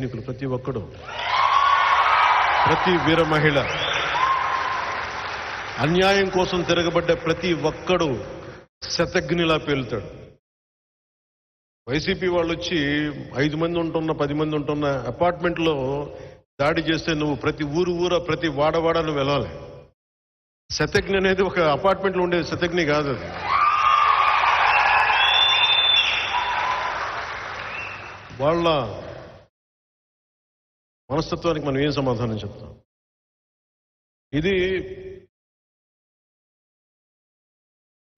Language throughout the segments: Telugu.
సైనికులు ప్రతి ఒక్కడు, ప్రతి వీర మహిళ, అన్యాయం కోసం తిరగబడ్డ ప్రతి ఒక్కడు శతఘ్నిలా పేలుతాడు. వైసీపీ వాళ్ళు వచ్చి 5 మంది ఉంటున్న 10 మంది ఉంటున్న అపార్ట్మెంట్లో దాడి చేస్తే నువ్వు ప్రతి ఊరు ప్రతి వాడవాడ నువ్వు వెళ్ళాలి. శతఘ్ని అనేది ఒక అపార్ట్మెంట్లో ఉండే శతఘ్ని కాదు. అది వాళ్ళ మనస్తత్వానికి మనం ఏం సమాధానం చెప్తాం? ఇది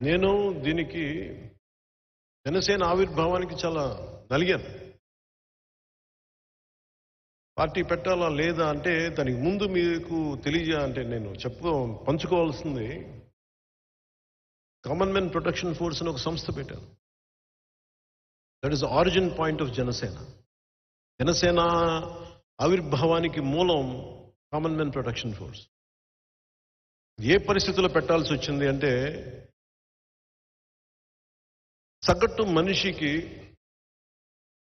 నేను దీనికి జనసేన ఆవిర్భావానికి చాలా నలిగాను. పార్టీ పెట్టాలా లేదా అంటే దానికి ముందు మీకు అంటే నేను పంచుకోవాల్సింది, కామన్ మెన్ ప్రొటెక్షన్ ఫోర్స్ అని ఒక సంస్థ పెట్టాను. That is the origin point of Janasena. Janasena ఆవిర్భావానికి మూలం కామన్ మెన్ ప్రొటెక్షన్ ఫోర్స్. ఏ పరిస్థితుల్లో పెట్టాల్సి వచ్చింది అంటే, సగటు మనిషికి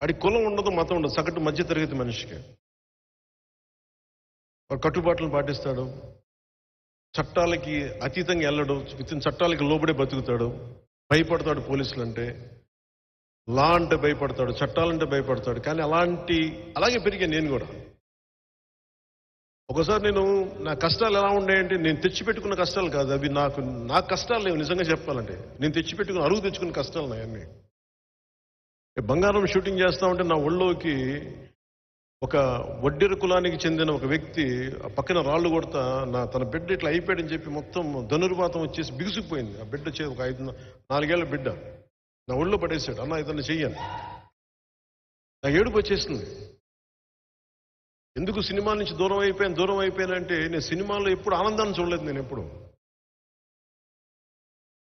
వాడి కులం ఉండదు, మతం ఉండదు. సగటు మధ్యతరగతి మనిషికి వాడు కట్టుబాట్లను పాటిస్తాడు, చట్టాలకి అతీతంగా వెళ్ళడు, చట్టాలకి లోబడే బతుకుతాడు, భయపడతాడు. పోలీసులు అంటే, లా అంటే భయపడతాడు, చట్టాలంటే భయపడతాడు. కానీ అలాగే పెరిగాను నేను కూడా. ఒకసారి నా కష్టాలు ఎలా ఉన్నాయంటే, నేను తెచ్చిపెట్టుకున్న కష్టాలు కాదు అవి. నా కష్టాలు లేవు. నిజంగా చెప్పాలంటే నేను అరువు తెచ్చుకున్న కష్టాలు నాయన్ని. బంగారం షూటింగ్ చేస్తా ఉంటే నా ఒళ్ళోకి ఒక వడ్డెర కులానికి చెందిన ఒక వ్యక్తి పక్కన రాళ్ళు కొడతా తన బిడ్డ ఇట్లా అయిపోయాడని చెప్పి మొత్తం ధనుర్వాతం వచ్చేసి బిగుసుకుపోయింది. ఆ బిడ్డ ఒక 4 ఏళ్ల బిడ్డ నా ఒళ్ళో పడేసాడు. అన్న ఇతన్ని చెయ్యను. నా ఏడుపు వచ్చేసింది. ఎందుకు సినిమా నుంచి దూరం అయిపోయానంటే, నేను సినిమాలో ఎప్పుడు ఆనందాన్ని చూడలేదు. నేను ఎప్పుడు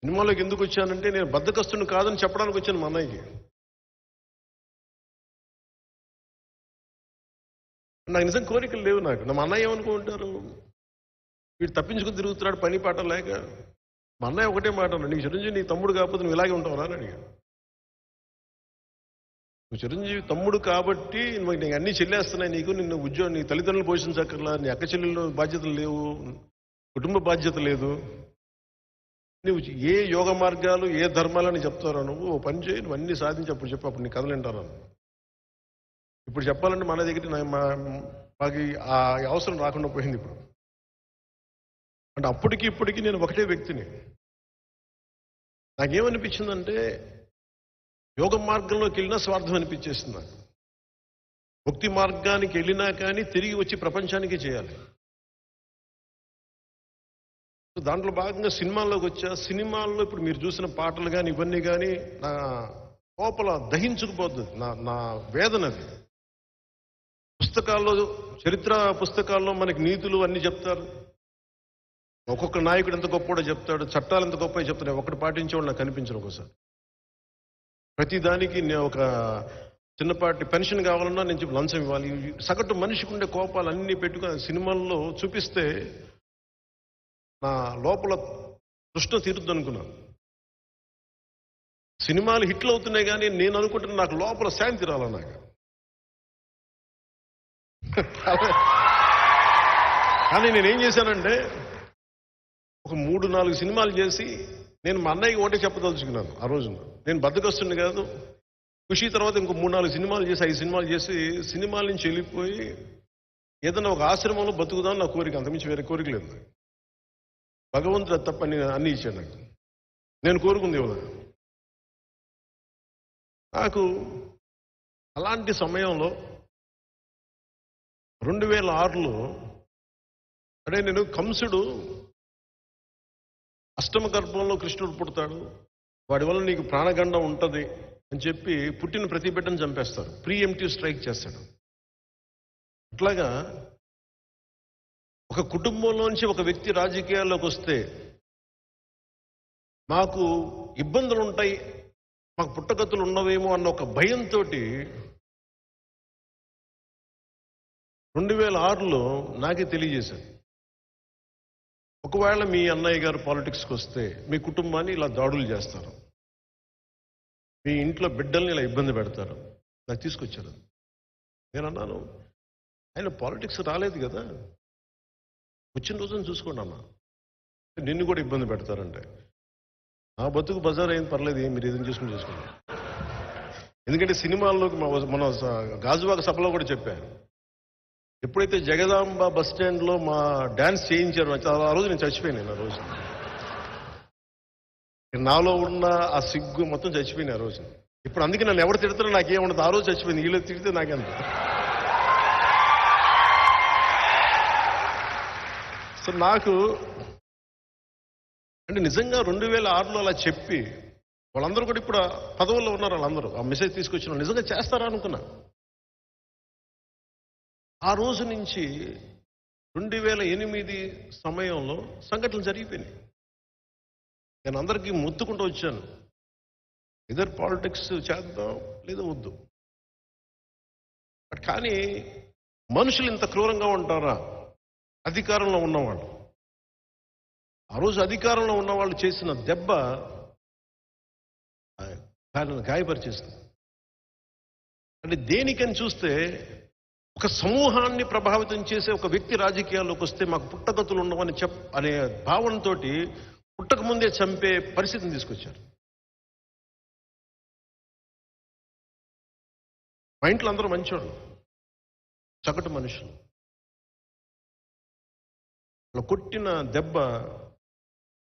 సినిమాలోకి ఎందుకు వచ్చానంటే, నేను బద్ధకస్తుని కాదని చెప్పడానికి వచ్చాను మా అన్నయ్యకి. నాకు నిజం కోరికలు లేవు. మా అన్నయ్య ఏమనుకుంటారు, వీడు తప్పించుకుని తిరుగుతున్నాడు పని పాట లేక. మా అన్నయ్య ఒకటే మాట అన్నాడు, నీకు చిరంజీవి నీ తమ్ముడు కాకపోతే నువ్వు ఇలాగే ఉంటావురా అని అడిగాడు. నువ్వు చిరంజీవి తమ్ముడు కాబట్టి నీకు అన్నీ చెల్లేస్తున్నాయి, నిన్ను ఉద్యోగం, నీ తల్లిదండ్రులు పోషించక్కర్లా, నీ అక్క చెల్లెళ్ళు బాధ్యతలు లేవు, కుటుంబ బాధ్యత లేదు, నువ్వు ఏ యోగ మార్గాలు ఏ ధర్మాలని చెప్తారో నువ్వు పని చేయి, నువ్వు అన్నీ సాధించి అప్పుడు చెప్పు, అప్పుడు నీ కథలు వింటాను. ఇప్పుడు చెప్పాలంటే మన దగ్గర మాకు ఆ అవసరం రాకుండా పోయింది ఇప్పుడు. అంటే అప్పటికి ఇప్పటికీ నేను ఒకటే వ్యక్తిని. నాకేమనిపించిందంటే, యోగ మార్గంలోకి వెళ్ళినా స్వార్థం అనిపించేస్తుంది నాకు. ముక్తి మార్గానికి వెళ్ళినా కానీ తిరిగి వచ్చి ప్రపంచానికి చేయాలి. దాంట్లో భాగంగా సినిమాల్లోకి వచ్చా. సినిమాల్లో ఇప్పుడు మీరు చూసిన పాటలు కానీ ఇవన్నీ కానీ నా లోపల దహించుకుపోతుంది. నా వేదనది. చరిత్ర పుస్తకాల్లో మనకి నీతులు అన్నీ చెప్తారు. ఒక్కొక్క నాయకుడు ఎంత గొప్పడో చెప్తాడు, చట్టాలు ఎంత గొప్ప చెప్తాడు. ఒకటి పాటించేవాడు నాకు కనిపించను. ఒకసారి ప్రతిదానికి నేను ఒక చిన్నపాటి పెన్షన్ కావాలన్నా నేను లంచం ఇవ్వాలి. సగటు మనిషికి ఉండే కోపాలు అన్నీ పెట్టుకుని సినిమాల్లో చూపిస్తే నా లోపల తృష్ణ తీరుద్దు అనుకున్నాను. సినిమాలు హిట్లు అవుతున్నాయి కానీ నేను అనుకుంటున్నా నాకు లోపల శాంతి రాల. నాకు కానీ నేనేం చేశానంటే, ఒక 3-4 సినిమాలు చేసి నేను మా అన్నయ్యకి ఒకటే చెప్పదలుచుకున్నాను. ఆ రోజున నేను బద్దకొస్తుంది కాదు, ఖుషి తర్వాత ఇంకో 3-4 సినిమాలు చేసి 5 సినిమాలు చేసి సినిమాల నుంచి వెళ్ళిపోయి ఏదైనా ఒక ఆశ్రమంలో బతుకుదాం నా కోరిక. అంతమించి వేరే కోరిక లేదు. భగవంతుడు తప్ప అన్నీ ఇచ్చాడు నాకు. నేను కోరుకుంది ఇవ్వదు. నాకు అలాంటి సమయంలో 2006లో అంటే నేను కంసుడు అష్టమ గర్భంలో కృష్ణుడు పుడతాడు, వాడి వల్ల నీకు ప్రాణగండం ఉంటుంది అని చెప్పి పుట్టిన ప్రతి బిడ్డను చంపేస్తారు. ప్రీఎంప్టివ్ స్ట్రైక్ చేస్తాడు. అట్లాగా ఒక కుటుంబంలోంచి ఒక వ్యక్తి రాజకీయాల్లోకి వస్తే మాకు ఇబ్బందులు ఉంటాయి, మాకు పుట్టగతులు ఉన్నవేమో అన్న ఒక భయంతో 2006లో నాకే తెలియజేశాను, ఒకవేళ మీ అన్నయ్య గారు పాలిటిక్స్కి వస్తే మీ కుటుంబాన్ని ఇలా దాడులు చేస్తారు, మీ ఇంట్లో బిడ్డల్ని ఇలా ఇబ్బంది పెడతారు. నాకు తీసుకొచ్చారు. నేను అన్నాను, ఆయన పాలిటిక్స్ రాలేదు కదా, వచ్చిన రోజున చూసుకోండి అన్న. నిన్ను కూడా ఇబ్బంది పెడతారంటే ఆ బతుకు బజార్ అయింది, పర్లేదు, మీరు ఏదైనా చేసుకోండి. ఎందుకంటే సినిమాల్లోకి మన గాజువాక సభలో కూడా చెప్పాను, ఎప్పుడైతే జగదాంబ బస్ స్టాండ్లో మా డాన్స్ చేయించారో ఆ రోజు నేను చచ్చిపోయాను. ఆ రోజు నాలో ఉన్న ఆ సిగ్గు మొత్తం చచ్చిపోయింది ఆ రోజు. ఇప్పుడు అందుకే నన్ను ఎవరు తిడతారో నాకేముండదు, ఆ రోజు చచ్చిపోయింది. వీళ్ళు తిడితే నాకెంత. సో నాకు అంటే నిజంగా 2006లో అలా చెప్పి వాళ్ళందరూ కూడా ఇప్పుడు పదవుల్లో ఉన్నారు. వాళ్ళందరూ ఆ మెసేజ్ తీసుకొచ్చిన నిజంగా చేస్తారా అనుకున్నా. ఆ రోజు నుంచి 2008 సమయంలో సంఘటనలు జరిగిపోయినాయి. నేను అందరికీ మొత్తుకుంటూ వచ్చాను, ఇదర్ పాలిటిక్స్ చేద్దాం లేదా వద్దు. బట్ కానీ మనుషులు ఇంత క్రూరంగా ఉంటారా? అధికారంలో ఉన్నవాళ్ళు, ఆ రోజు అధికారంలో ఉన్నవాళ్ళు చేసిన దెబ్బ గాయపరిచేస్తుంది. అంటే దేనికని చూస్తే ఒక సమూహాన్ని ప్రభావితం చేసే ఒక వ్యక్తి రాజకీయాల్లోకి వస్తే మాకు పుట్టగతులు ఉండవని అనే భావనతో పుట్టక ముందే చంపే పరిస్థితిని తీసుకొచ్చారు. మా ఇంట్లో అందరూ మంచివాళ్ళు, చక్కటి మనుషులు. అలా కొట్టిన దెబ్బ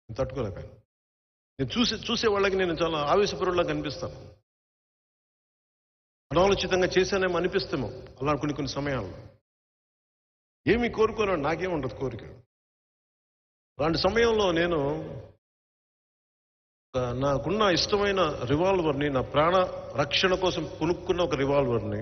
తట్టుకోలేకపోయాను. నేను చూసే వాళ్ళకి నేను చాలా ఆవేశపరులా కనిపిస్తాను. అనాలోచితంగా చేశానేమో అనిపిస్తేమో అలా కొన్ని సమయాల్లో. ఏమి కోరుకోను, నాకేముండదు కోరిక. అలాంటి సమయంలో నేను నాకున్న ఇష్టమైన రివాల్వర్ని, నా ప్రాణ రక్షణ కోసం కొనుక్కున్న ఒక రివాల్వర్ని